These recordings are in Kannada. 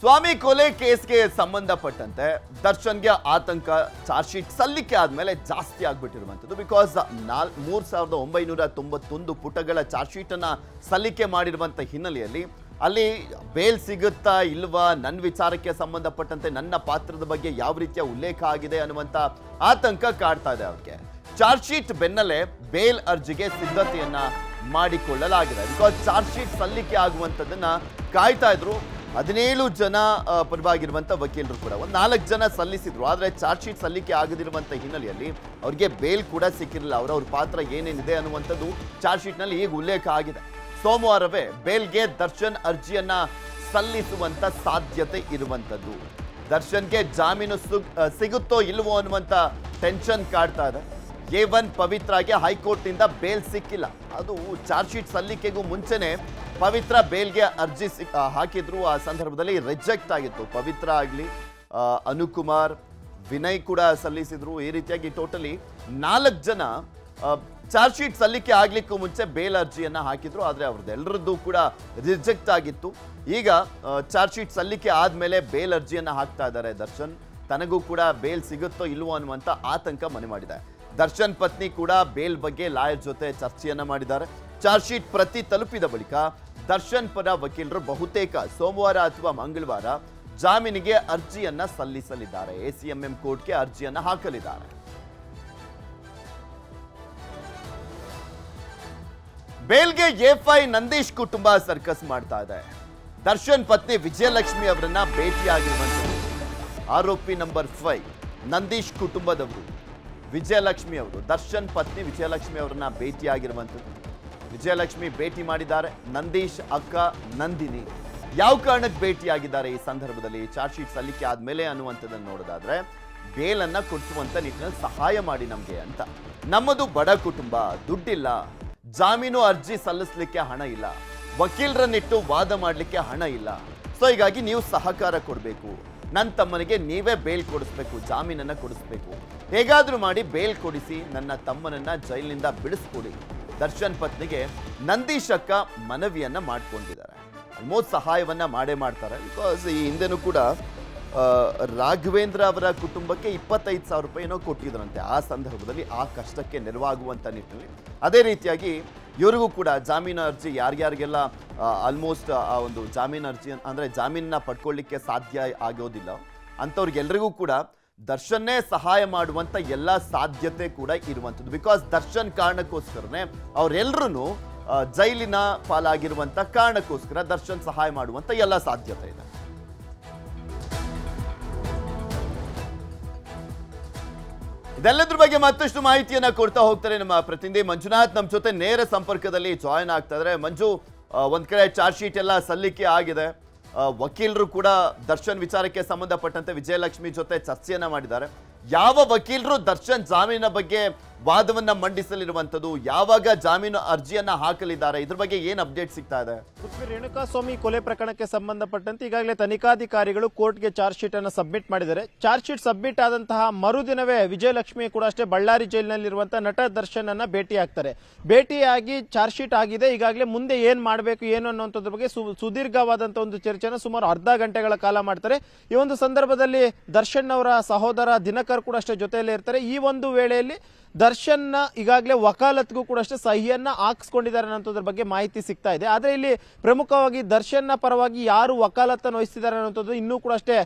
ಸ್ವಾಮಿ ಕೊಲೆ ಕೇಸ್ಗೆ ಸಂಬಂಧಪಟ್ಟಂತೆ ದರ್ಶನ್ಗೆ ಆತಂಕ ಚಾರ್ಜ್ ಶೀಟ್ ಸಲ್ಲಿಕೆ ಆದ್ಮೇಲೆ ಜಾಸ್ತಿ ಆಗ್ಬಿಟ್ಟಿರುವಂಥದ್ದು. ಬಿಕಾಸ್ 3991 ಪುಟಗಳ ಚಾರ್ಜ್ ಶೀಟ್ ಅನ್ನ ಸಲ್ಲಿಕೆ ಮಾಡಿರುವಂತ ಹಿನ್ನೆಲೆಯಲ್ಲಿ ಅಲ್ಲಿ ಬೇಲ್ ಸಿಗುತ್ತಾ ಇಲ್ವಾ, ನನ್ನ ವಿಚಾರಕ್ಕೆ ಸಂಬಂಧಪಟ್ಟಂತೆ ನನ್ನ ಪಾತ್ರದ ಬಗ್ಗೆ ಯಾವ ರೀತಿಯ ಉಲ್ಲೇಖ ಆಗಿದೆ ಅನ್ನುವಂತ ಆತಂಕ ಕಾಡ್ತಾ ಇದೆ ಅವ್ರಿಗೆ. ಚಾರ್ಜ್ ಶೀಟ್ ಬೆನ್ನಲ್ಲೇ ಬೇಲ್ ಅರ್ಜಿಗೆ ಸಿದ್ಧತೆಯನ್ನ ಮಾಡಿಕೊಳ್ಳಲಾಗಿದೆ. ಬಿಕಾಸ್ ಚಾರ್ಜ್ ಶೀಟ್ ಸಲ್ಲಿಕೆ ಆಗುವಂಥದ್ದನ್ನ ಕಾಯ್ತಾ ಇದ್ರು 17 ಜನ ಪರವಾಗಿರುವಂತ ವಕೀಲರು ಕೂಡ. ಒಂದು 4 ಜನ ಸಲ್ಲಿಸಿದ್ರು, ಆದರೆ ಚಾರ್ಜ್ ಶೀಟ್ ಸಲ್ಲಿಕೆ ಆಗದಿರುವಂತ ಹಿನ್ನೆಲೆಯಲ್ಲಿ ಅವ್ರಿಗೆ ಬೇಲ್ ಕೂಡ ಸಿಕ್ಕಿರಲಿಲ್ಲ. ಅವ್ರ ಪಾತ್ರ ಏನೇನಿದೆ ಅನ್ನುವಂಥದ್ದು ಚಾರ್ಜ್ ಶೀಟ್ ನಲ್ಲಿ ಈಗ ಉಲ್ಲೇಖ ಆಗಿದೆ. ಸೋಮವಾರವೇ ಬೇಲ್ಗೆ ದರ್ಶನ್ ಅರ್ಜಿಯನ್ನ ಸಲ್ಲಿಸುವಂತ ಸಾಧ್ಯತೆ ಇರುವಂತದ್ದು. ದರ್ಶನ್ಗೆ ಜಾಮೀನು ಸಿಗುತ್ತೋ ಇಲ್ವೋ ಅನ್ನುವಂತ ಟೆನ್ಷನ್ ಕಾಡ್ತಾ ಇದೆ. A1 ಪವಿತ್ರಾಗೆ ಹೈಕೋರ್ಟ್ ನಿಂದ ಬೇಲ್ ಸಿಕ್ಕಿಲ್ಲ. ಅದು ಚಾರ್ಜ್ ಶೀಟ್ ಸಲ್ಲಿಕೆಗೂ ಮುಂಚೆನೆ ಪವಿತ್ರ ಬೇಲ್ಗೆ ಅರ್ಜಿ ಹಾಕಿದ್ರು. ಆ ಸಂದರ್ಭದಲ್ಲಿ ರಿಜೆಕ್ಟ್ ಆಗಿತ್ತು. ಪವಿತ್ರ ಆಗಲಿ, ಅನುಕುಮಾರ್, ವಿನಯ್ ಕೂಡ ಸಲ್ಲಿಸಿದ್ರು. ಈ ರೀತಿಯಾಗಿ ಟೋಟಲಿ 4 ಜನ ಚಾರ್ಜ್ ಶೀಟ್ ಸಲ್ಲಿಕೆ ಆಗ್ಲಿಕ್ಕೂ ಮುಂಚೆ ಬೇಲ್ ಅರ್ಜಿಯನ್ನ ಹಾಕಿದ್ರು. ಆದರೆ ಅವ್ರದ್ದೆಲ್ಲರದ್ದು ಕೂಡ ರಿಜೆಕ್ಟ್ ಆಗಿತ್ತು. ಈಗ ಚಾರ್ಜ್ ಶೀಟ್ ಸಲ್ಲಿಕೆ ಆದ್ಮೇಲೆ ಬೇಲ್ ಅರ್ಜಿಯನ್ನ ಹಾಕ್ತಾ ಇದ್ದಾರೆ ದರ್ಶನ್. ತನಗೂ ಕೂಡ ಬೇಲ್ ಸಿಗುತ್ತೋ ಇಲ್ವೋ ಅನ್ನುವಂತ ಆತಂಕ ಮನೆ ಮಾಡಿದೆ. ದರ್ಶನ್ ಪತ್ನಿ ಕೂಡ ಬೇಲ್ ಬಗ್ಗೆ ಲಾಯರ್ ಜೊತೆ ಚರ್ಚೆಯನ್ನ ಮಾಡಿದ್ದಾರೆ. ಚಾರ್ಜ್ ಶೀಟ್ ಪ್ರತಿ ತಲುಪಿದ ಬಳಿಕ ದರ್ಶನ್ ಪರ ವಕೀಲರು ಬಹುತೇಕ ಸೋಮವಾರ ಅಥವಾ ಮಂಗಳವಾರ ಜಾಮೀನಿಗೆ ಅರ್ಜಿಯನ್ನ ಸಲ್ಲಿಸಲಿದ್ದಾರೆ. ACMM ಕೋರ್ಟ್ಗೆ ಅರ್ಜಿಯನ್ನ ಹಾಕಲಿದ್ದಾರೆ. ಬೇಲ್ಗೆ A5 ನಂದೀಶ್ ಕುಟುಂಬ ಸರ್ಕಸ್ ಮಾಡ್ತಾ ಇದೆ. ದರ್ಶನ್ ಪತ್ನಿ ವಿಜಯಲಕ್ಷ್ಮಿ ಅವರನ್ನ ಭೇಟಿಯಾಗಿರುವಂಥದ್ದು. ಆರೋಪಿ ನಂಬರ್ 5 ನಂದೀಶ್ ಕುಟುಂಬದವರು ವಿಜಯಲಕ್ಷ್ಮಿ ಅವರು. ದರ್ಶನ್ ಪತ್ನಿ ವಿಜಯಲಕ್ಷ್ಮಿ ಅವರನ್ನ ಭೇಟಿಯಾಗಿರುವಂಥದ್ದು. ವಿಜಯಲಕ್ಷ್ಮಿ ಭೇಟಿ ಮಾಡಿದ್ದಾರೆ. ನಂದೀಶ್ ಅಕ್ಕ ನಂದಿನಿ ಯಾವ ಕಾರಣಕ್ಕೆ ಭೇಟಿಯಾಗಿದ್ದಾರೆ ಈ ಸಂದರ್ಭದಲ್ಲಿ, ಚಾರ್ಜ್ ಶೀಟ್ ಸಲ್ಲಿಕೆ ಆದ್ಮೇಲೆ ಅನ್ನುವಂಥದ್ದನ್ನು ನೋಡೋದಾದ್ರೆ, ಬೇಲನ್ನ ಕೊಡಿಸುವಂತ ನಿಟ್ಟಿನಲ್ಲಿ ಸಹಾಯ ಮಾಡಿ ನಮ್ಗೆ ಅಂತ. ನಮ್ಮದು ಬಡ ಕುಟುಂಬ, ದುಡ್ಡಿಲ್ಲ, ಜಾಮೀನು ಅರ್ಜಿ ಸಲ್ಲಿಸಲಿಕ್ಕೆ ಹಣ ಇಲ್ಲ, ವಕೀಲರನ್ನಿಟ್ಟು ವಾದ ಮಾಡಲಿಕ್ಕೆ ಹಣ ಇಲ್ಲ. ಸೊ ಹೀಗಾಗಿ ನೀವು ಸಹಕಾರ ಕೊಡಬೇಕು. ನನ್ನ ತಮ್ಮನಿಗೆ ನೀವೇ ಬೇಲ್ ಕೊಡಿಸ್ಬೇಕು, ಜಾಮೀನನ್ನ ಕೊಡಿಸ್ಬೇಕು. ಹೇಗಾದ್ರೂ ಮಾಡಿ ಬೇಲ್ ಕೊಡಿಸಿ ನನ್ನ ತಮ್ಮನನ್ನ ಜೈಲಿನಿಂದ ಬಿಡಿಸ್ಕೊಡಿ. ದರ್ಶನ್ ಪತ್ನಿಗೆ ನಂದೀಶ್ ಅಕ್ಕ ಮನವಿಯನ್ನ ಮಾಡ್ಕೊಂಡಿದ್ದಾರೆ. ಆಲ್ಮೋಸ್ಟ್ ಸಹಾಯವನ್ನ ಮಾಡೇ ಮಾಡ್ತಾರೆ. ಬಿಕಾಸ್ ಈ ಹಿಂದೆನೂ ಕೂಡ ರಾಘವೇಂದ್ರ ಅವರ ಕುಟುಂಬಕ್ಕೆ 25,000 ರೂಪಾಯಿ ಏನೋ ಕೊಟ್ಟಿದ್ರಂತೆ. ಆ ಸಂದರ್ಭದಲ್ಲಿ ಆ ಕಷ್ಟಕ್ಕೆ ನೆರವಾಗುವಂತ ನಿಟ್ಟಿನಲ್ಲಿ ಅದೇ ರೀತಿಯಾಗಿ ಇವರಿಗೂ ಕೂಡ ಜಾಮೀನು ಅರ್ಜಿ ಯಾರ್ಯಾರಿಗೆಲ್ಲ ಆಲ್ಮೋಸ್ಟ್ ಆ ಒಂದು ಜಾಮೀನು ಅರ್ಜಿ ಅಂದ್ರೆ ಜಾಮೀನನ್ನ ಪಡ್ಕೊಳ್ಳಿಕ್ಕೆ ಸಾಧ್ಯ ಆಗೋದಿಲ್ಲ ಅಂಥವ್ರಿಗೆಲ್ರಿಗೂ ಕೂಡ ದರ್ಶನ್ನೇ ಸಹಾಯ ಮಾಡುವಂತ ಎಲ್ಲ ಸಾಧ್ಯತೆ ಕೂಡ ಇರುವಂಥದ್ದು. ಬಿಕಾಸ್ ದರ್ಶನ್ ಕಾರಣಕ್ಕೋಸ್ಕರನೇ ಅವರೆಲ್ಲರೂ ಜೈಲಿನ ಪಾಲಾಗಿರುವಂತ ಕಾರಣಕ್ಕೋಸ್ಕರ ದರ್ಶನ್ ಸಹಾಯ ಮಾಡುವಂತ ಎಲ್ಲ ಸಾಧ್ಯತೆ ಇದೆ. ಇದೆಲ್ಲದ್ರ ಬಗ್ಗೆ ಮತ್ತಷ್ಟು ಮಾಹಿತಿಯನ್ನ ಕೊಡ್ತಾ ಹೋಗ್ತಾರೆ ನಮ್ಮ ಪ್ರತಿನಿಧಿ ಮಂಜುನಾಥ್. ನಮ್ಮ ಜೊತೆ ನೇರ ಸಂಪರ್ಕದಲ್ಲಿ ಜಾಯಿನ್ ಆಗ್ತಾ ಇದ್ದಾರೆ. ಮಂಜು, ಒಂದ್ ಕಡೆ ಚಾರ್ಜ್ ಶೀಟ್ ಎಲ್ಲ ಸಲ್ಲಿಕೆ ಆಗಿದೆ. ವಕೀಲರು ಕೂಡ ದರ್ಶನ್ ವಿಚಾರಕ್ಕೆ ಸಂಬಂಧಪಟ್ಟಂತೆ ವಿಜಯಲಕ್ಷ್ಮಿ ಜೊತೆ ಚರ್ಚೆಯನ್ನ ಮಾಡಿದ್ದಾರೆ. ಯಾವ ವಕೀಲರು ದರ್ಶನ್ ಜಾಮೀನಿನ ಬಗ್ಗೆ ವಾದವನ್ನ ಮಂಡಿಸಲಿರುವಂತದ್ದು, ಯಾವಾಗ ಜಾಮೀನು ಅರ್ಜಿಯನ್ನ ಹಾಕಲಿದ್ದಾರೆ, ಇದ್ರ ಬಗ್ಗೆ ಏನ್ ಅಪ್ಡೇಟ್ ಸಿಗ್ತಾ ಇದೆ? ರೇಣುಕಾಸ್ವಾಮಿ ಕೊಲೆ ಪ್ರಕರಣಕ್ಕೆ ಸಂಬಂಧಪಟ್ಟಂತೆ ಈಗಾಗಲೇ ತನಿಖಾಧಿಕಾರಿಗಳು ಕೋರ್ಟ್ಗೆ ಚಾರ್ಜ್ ಶೀಟ್ ಅನ್ನು ಸಬ್ಮಿಟ್ ಮಾಡಿದ್ದಾರೆ. ಚಾರ್ಜ್ ಶೀಟ್ ಸಬ್ಮಿಟ್ ಆದಂತಹ ಮರುದಿನವೇ ವಿಜಯಲಕ್ಷ್ಮಿ ಕೂಡ ಅಷ್ಟೇ ಬಳ್ಳಾರಿ ಜೈಲಿನಲ್ಲಿರುವಂತಹ ನಟ ದರ್ಶನ್ ಅನ್ನ ಭೇಟಿ ಆಗ್ತಾರೆ. ಭೇಟಿಯಾಗಿ ಚಾರ್ಜ್ ಶೀಟ್ ಆಗಿದೆ, ಈಗಾಗಲೇ ಮುಂದೆ ಏನ್ ಮಾಡಬೇಕು ಏನು ಅನ್ನುವಂಥದ್ರ ಬಗ್ಗೆ ಸುದೀರ್ಘವಾದಂತಹ ಒಂದು ಚರ್ಚೆನ ಸುಮಾರು ಅರ್ಧ ಗಂಟೆಗಳ ಕಾಲ ಮಾಡ್ತಾರೆ. ಈ ಒಂದು ಸಂದರ್ಭದಲ್ಲಿ ದರ್ಶನ್ ಅವರ ಸಹೋದರ ದಿನಕರ್ ಕೂಡ ಅಷ್ಟೇ ಜೊತೆಯಲ್ಲೇ ಇರ್ತಾರೆ. ಈ ಒಂದು ವೇಳೆಯಲ್ಲಿ ದರ್ಶನ್ ಈಗಾಗಲೇ ವಕಾಲತ್ಗೂ ಕೂಡ ಅಷ್ಟೇ ಸಹಿಯನ್ನ ಹಾಕಿಸ್ಕೊಂಡಿದ್ದಾರೆ ಅನ್ನೋದ್ರ ಬಗ್ಗೆ ಮಾಹಿತಿ ಸಿಗ್ತಾ ಇದೆ. ಆದ್ರೆ ಇಲ್ಲಿ ಪ್ರಮುಖವಾಗಿ ದರ್ಶನ್ ಪರವಾಗಿ ಯಾರು ವಕಾಲತ್ತನ್ನು ವಹಿಸಿದ್ದಾರೆ ಅನ್ನೋದು ಇನ್ನೂ ಕೂಡ ಅಷ್ಟೇ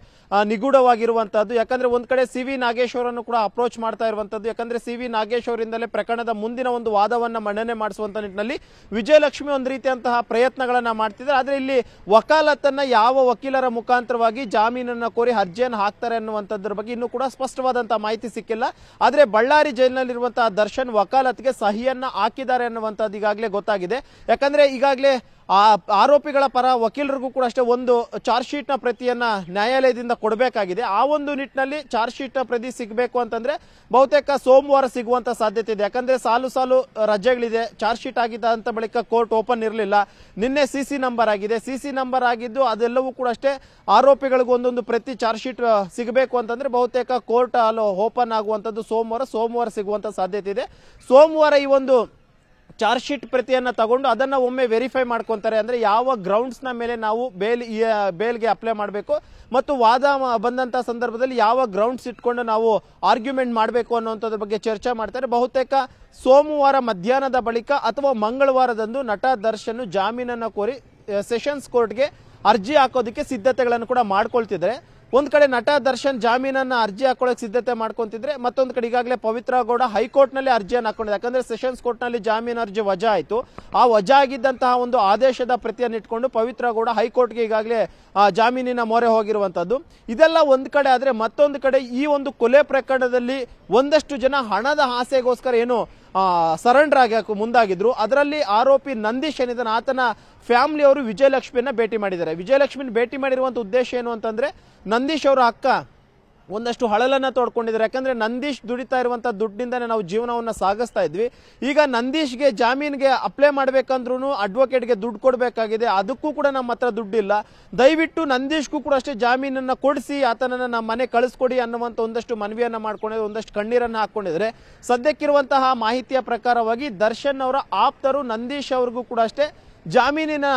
ನಿಗೂಢವಾಗಿರುವಂತಹದ್ದು. ಯಾಕಂದ್ರೆ ಒಂದ್ ಕಡೆ CV ನಾಗೇಶ್ ಅವರನ್ನು ಕೂಡ ಅಪ್ರೋಚ್ ಮಾಡ್ತಾ ಇರುವಂತದ್ದು. ಯಾಕಂದ್ರೆ CV ನಾಗೇಶ್ ಅವರಿಂದಲೇ ಪ್ರಕರಣದ ಮುಂದಿನ ಒಂದು ವಾದವನ್ನ ಮಂಡನೆ ಮಾಡಿಸುವಂತ ನಿಟ್ಟಿನಲ್ಲಿ ವಿಜಯಲಕ್ಷ್ಮಿ ಒಂದು ರೀತಿಯಂತಹ ಪ್ರಯತ್ನಗಳನ್ನ ಮಾಡ್ತಿದ್ದಾರೆ. ಆದ್ರೆ ಇಲ್ಲಿ ವಕಾಲತ್ತನ್ನ ಯಾವ ವಕೀಲರ ಮುಖಾಂತರವಾಗಿ ಜಾಮೀನನ್ನ ಕೋರಿ ಅರ್ಜಿಯನ್ನು ಹಾಕ್ತಾರೆ ಅನ್ನುವಂಥದ್ರ ಬಗ್ಗೆ ಇನ್ನೂ ಕೂಡ ಸ್ಪಷ್ಟವಾದಂತಹ ಮಾಹಿತಿ ಸಿಕ್ಕಿಲ್ಲ. ಆದ್ರೆ ಬಳ್ಳಾರಿ ಜೈಲಿನಲ್ಲಿ ದರ್ಶನ್ ವಕಾಲತ್ಗೆ ಸಹಿಯನ್ನ ಹಾಕಿದ್ದಾರೆ ಅನ್ನುವಂಥದ್ದು ಈಗಾಗಲೇ ಗೊತ್ತಾಗಿದೆ. ಯಾಕಂದ್ರೆ ಈಗಾಗಲೇ ಆರೋಪಿಗಳ ಪರ ವಕೀಲರಿಗೂ ಕೂಡ ಅಷ್ಟೇ ಒಂದು ಚಾರ್ಜ್ ಶೀಟ್ ನ ಪ್ರತಿಯನ್ನ ನ್ಯಾಯಾಲಯದಿಂದ ಕೊಡಬೇಕಾಗಿದೆ. ಆ ಒಂದು ನಿಟ್ಟಿನಲ್ಲಿ ಚಾರ್ಜ್ ಶೀಟ್ ನ ಪ್ರತಿ ಸಿಗಬೇಕು ಅಂತಂದ್ರೆ ಬಹುತೇಕ ಸೋಮವಾರ ಸಿಗುವಂತ ಸಾಧ್ಯತೆ ಇದೆ. ಯಾಕಂದ್ರೆ ಸಾಲು ರಜೆಗಳಿದೆ. ಚಾರ್ಜ್ ಶೀಟ್ ಆಗಿದ್ದಂತ ಬಳಿಕ ಕೋರ್ಟ್ ಓಪನ್ ಇರಲಿಲ್ಲ. ನಿನ್ನೆ CC ನಂಬರ್ ಆಗಿದೆ. CC ನಂಬರ್ ಆಗಿದ್ದು ಅದೆಲ್ಲವೂ ಕೂಡ ಅಷ್ಟೇ ಆರೋಪಿಗಳಿಗೂ ಒಂದೊಂದು ಪ್ರತಿ ಚಾರ್ಜ್ ಶೀಟ್ ಸಿಗಬೇಕು ಅಂತಂದ್ರೆ ಬಹುತೇಕ ಕೋರ್ಟ್ ಓಪನ್ ಆಗುವಂತದ್ದು ಸೋಮವಾರ ಸಿಗುವಂತ ಸಾಧ್ಯತೆ ಇದೆ. ಸೋಮವಾರ ಈ ಒಂದು ಚಾರ್ಜ್ ಶೀಟ್ ಪ್ರತಿಯನ್ನ ತಗೊಂಡು ಅದನ್ನ ಒಮ್ಮೆ ವೆರಿಫೈ ಮಾಡ್ಕೊಂತಾರೆ. ಅಂದ್ರೆ ಯಾವ ಗ್ರೌಂಡ್ಸ್ ನ ಮೇಲೆ ನಾವು ಬೇಲ್ಗೆ ಅಪ್ಲೈ ಮಾಡಬೇಕು ಮತ್ತು ವಾದ ಬಂದಂತ ಸಂದರ್ಭದಲ್ಲಿ ಯಾವ ಗ್ರೌಂಡ್ಸ್ ಇಟ್ಕೊಂಡು ನಾವು ಆರ್ಗ್ಯುಮೆಂಟ್ ಮಾಡಬೇಕು ಅನ್ನೋಂಥದ್ರ ಬಗ್ಗೆ ಚರ್ಚೆ ಮಾಡ್ತಾರೆ. ಬಹುತೇಕ ಸೋಮವಾರ ಮಧ್ಯಾಹ್ನದ ಬಳಿಕ ಅಥವಾ ಮಂಗಳವಾರದಂದು ನಟ ದರ್ಶನ್ ಜಾಮೀನನ್ನ ಕೋರಿ ಸೆಷನ್ಸ್ ಕೋರ್ಟ್ಗೆ ಅರ್ಜಿ ಹಾಕೋದಕ್ಕೆ ಸಿದ್ಧತೆಗಳನ್ನು ಕೂಡ ಮಾಡ್ಕೊಳ್ತಿದ್ದಾರೆ. ಒಂದ್ ಕಡೆ ನಟ ದರ್ಶನ್ ಜಾಮೀನನ್ನ ಅರ್ಜಿ ಹಾಕೊಳ್ಳೋಕೆ ಸಿದ್ಧತೆ ಮಾಡ್ಕೊಂತಿದ್ರೆ, ಮತ್ತೊಂದು ಕಡೆ ಈಗಾಗಲೇ ಪವಿತ್ರ ಗೌಡ ಹೈಕೋರ್ಟ್ ನಲ್ಲಿ ಅರ್ಜಿಯನ್ನು ಹಾಕೊಂಡಿದೆ. ಯಾಕಂದ್ರೆ ಸೆಷನ್ಸ್ ಕೋರ್ಟ್ ನಲ್ಲಿ ಜಾಮೀನು ಅರ್ಜಿ ವಜಾ ಆಯಿತು. ಆ ವಜಾ ಆಗಿದ್ದಂತಹ ಒಂದು ಆದೇಶದ ಪ್ರತಿಯನ್ನು ಇಟ್ಕೊಂಡು ಪವಿತ್ರ ಗೌಡ ಹೈಕೋರ್ಟ್ಗೆ ಈಗಾಗಲೇ ಜಾಮೀನಿನ ಮೊರೆ ಹೋಗಿರುವಂತದ್ದು. ಇದೆಲ್ಲ ಒಂದ್ ಕಡೆ ಆದ್ರೆ, ಮತ್ತೊಂದು ಕಡೆ ಈ ಒಂದು ಕೊಲೆ ಪ್ರಕರಣದಲ್ಲಿ ಒಂದಷ್ಟು ಜನ ಹಣದ ಆಸೆಗೋಸ್ಕರ ಏನು ಸರೆಂಡರ್ ಆಗಕ್ಕೆ ಮುಂದಾಗಿದ್ರು. ಅದರಲ್ಲಿ ಆರೋಪಿ ನಂದೀಶ್ ಏನಿದ್ದಾನೆ ಆತನ ಫ್ಯಾಮಿಲಿ ಅವರು ವಿಜಯಲಕ್ಷ್ಮಿಯನ್ನ ಭೇಟಿ ಮಾಡಿದ್ದಾರೆ. ವಿಜಯಲಕ್ಷ್ಮಿನ ಭೇಟಿ ಮಾಡಿರುವಂತ ಉದ್ದೇಶ ಏನು ಅಂತಂದ್ರೆ, ನಂದೀಶ್ ಅವರ ಅಕ್ಕ ಒಂದಷ್ಟು ಹಳಲನ್ನ ತೋಡ್ಕೊಂಡಿದ್ದಾರೆ. ಯಾಕಂದ್ರೆ ನಂದೀಶ್ ದುಡಿತಾ ಇರುವಂತ ದುಡ್ಡಿಂದಾನೆ ನಾವು ಜೀವನವನ್ನ ಸಾಗಿಸ್ತಾ ಇದ್ವಿ. ಈಗ ನಂದೀಶ್ಗೆ ಜಾಮೀನ್ಗೆ ಅಪ್ಲೈ ಮಾಡ್ಬೇಕಂದ್ರೂ ಅಡ್ವೊಕೇಟ್ಗೆ ದುಡ್ಡು ಕೊಡಬೇಕಾಗಿದೆ, ಅದಕ್ಕೂ ಕೂಡ ನಮ್ಮ ಹತ್ರ ದುಡ್ಡಿಲ್ಲ. ದಯವಿಟ್ಟು ನಂದೀಶ್ಗೂ ಕೂಡ ಅಷ್ಟೇ ಜಾಮೀನನ್ನ ಕೊಡಿಸಿ ಆತನನ್ನ ನಮ್ಮ ಮನೆ ಕಳಿಸ್ಕೊಡಿ ಅನ್ನುವಂತ ಒಂದಷ್ಟು ಮನವಿಯನ್ನ ಮಾಡ್ಕೊಂಡಿದ್ರೆ, ಒಂದಷ್ಟು ಕಣ್ಣೀರನ್ನ ಹಾಕೊಂಡಿದ್ರೆ. ಸದ್ಯಕ್ಕಿರುವಂತಹ ಮಾಹಿತಿಯ ಪ್ರಕಾರವಾಗಿ ದರ್ಶನ್ ಅವರ ಆಪ್ತರು ನಂದೀಶ್ ಅವ್ರಿಗೂ ಕೂಡ ಅಷ್ಟೇ ಜಾಮೀನಿನ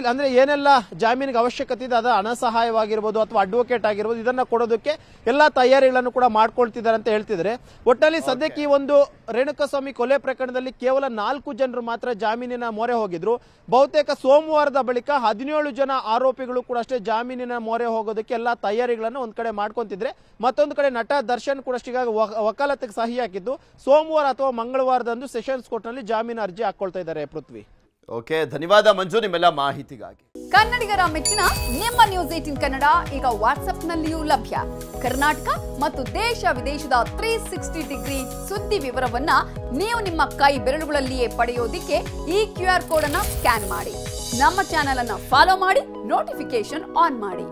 ಅಂದ್ರೆ ಏನೆಲ್ಲ ಜಾಮೀನಿಗೆ ಅವಶ್ಯಕತೆ ಇದೆ, ಅದ ಹಣ ಸಹಾಯವಾಗಿರ್ಬೋದು ಅಥವಾ ಅಡ್ವೊಕೇಟ್ ಆಗಿರ್ಬೋದು, ಇದನ್ನ ಕೊಡೋದಕ್ಕೆ ಎಲ್ಲಾ ತಯಾರಿಗಳನ್ನು ಕೂಡ ಮಾಡ್ಕೊಳ್ತಿದ್ದಾರೆ ಅಂತ ಹೇಳ್ತಿದ್ದಾರೆ. ಒಟ್ಟಲ್ಲಿ ಸದ್ಯಕ್ಕೆ ಈ ಒಂದು ರೇಣುಕಾಸ್ವಾಮಿ ಕೊಲೆ ಪ್ರಕರಣದಲ್ಲಿ ಕೇವಲ 4 ಜನರು ಮಾತ್ರ ಜಾಮೀನಿನ ಮೊರೆ ಹೋಗಿದ್ರು. ಬಹುತೇಕ ಸೋಮವಾರದ ಬಳಿಕ 17 ಜನ ಆರೋಪಿಗಳು ಕೂಡ ಅಷ್ಟೇ ಜಾಮೀನಿನ ಮೊರೆ ಹೋಗೋದಕ್ಕೆ ಎಲ್ಲಾ ತಯಾರಿಗಳನ್ನು ಒಂದ್ ಕಡೆ ಮಾಡ್ಕೊಂತಿದ್ರೆ, ಮತ್ತೊಂದು ಕಡೆ ನಟ ದರ್ಶನ್ ಕೂಡ ಅಷ್ಟೇ ವಕಾಲತಿಗೆ ಸಹಿ ಹಾಕಿದ್ದು ಸೋಮವಾರ ಅಥವಾ ಮಂಗಳವಾರದಂದು ಸೆಷನ್ಸ್ ಕೋರ್ಟ್ ನಲ್ಲಿ ಜಾಮೀನು ಅರ್ಜಿ ಹಾಕೊಳ್ತಾ ಇದ್ದಾರೆ. ಪೃಥ್ವಿ. ಓಕೆ, ಧನ್ಯವಾದ ಮಂಜು ನಿಮ್ಮೆಲ್ಲ ಮಾಹಿತಿಗಾಗಿ. ಕನ್ನಡಿಗರ ಮೆಚ್ಚಿನ ನಿಮ್ಮ ನ್ಯೂಸ್ 18 ಕನ್ನಡ ಈಗ ವಾಟ್ಸ್ಆಪ್ನಲ್ಲಿಯೂ ಲಭ್ಯ. ಕರ್ನಾಟಕ ಮತ್ತು ದೇಶ ವಿದೇಶದ 360 ಡಿಗ್ರಿ ಸುದ್ದಿ ವಿವರವನ್ನ ನೀವು ನಿಮ್ಮ ಕೈ ಬೆರಳುಗಳಲ್ಲಿಯೇ ಪಡೆಯೋದಿಕ್ಕೆ ಈ QR ಕೋಡ್ ಅನ್ನ ಸ್ಕ್ಯಾನ್ ಮಾಡಿ. ನಮ್ಮ ಚಾನೆಲ್ ಅನ್ನ ಫಾಲೋ ಮಾಡಿ, ನೋಟಿಫಿಕೇಶನ್ ಆನ್ ಮಾಡಿ.